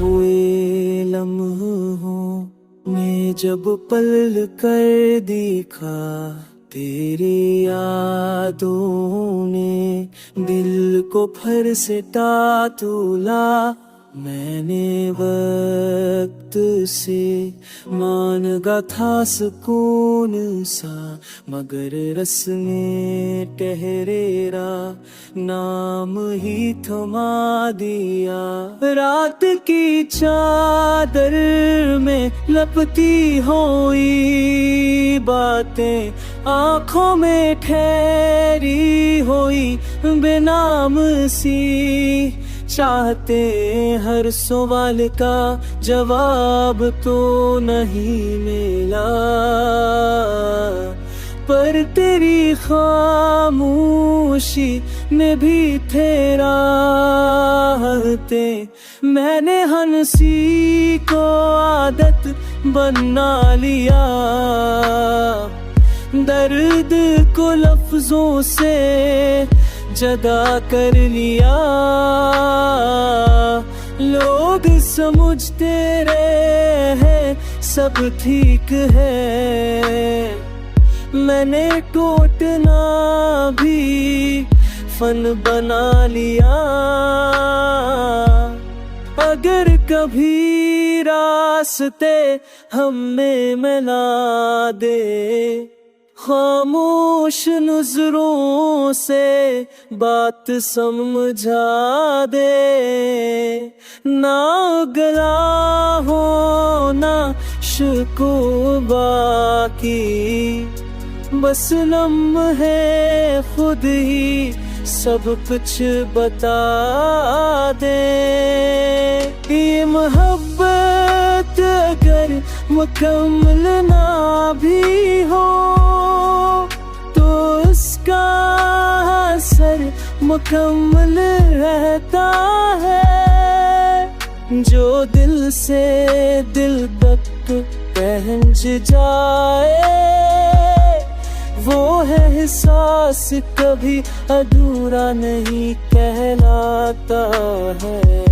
खोए लम्हों में जब पल कर दिखा तेरी यादों ने दिल को फिर से टूला। मैंने वक्त से मांगा था सुकून सा, मगर रस्में ठहरेरा नाम ही थमा दिया। रात की चादर में लपटी हुई बातें आँखों में ठहरी हुई बेनाम सी, चाहते हर सवाल का जवाब तो नहीं मिला। पर तेरी खामोशी में भी थे राहतें, मैंने हंसी को आदत बना लिया। दर्द को लफ्जों से जदा कर लिया। लोग समझते रहे सब ठीक है, मैंने टूटना भी फन बना लिया। अगर कभी रास्ते हमें मिला दे, खामोश नजरों से बात समझा दे। ना गला हो ना शिकवा की, बस लम्हे खुद ही सब कुछ बता दे। ये मोहब्बत अगर मुकम्मल ना भी हो तो उसका असर मुकम्मल रहता है। जो दिल से दिल तक पहुंच जाए वो है एहसास कभी अधूरा नहीं कहलाता है।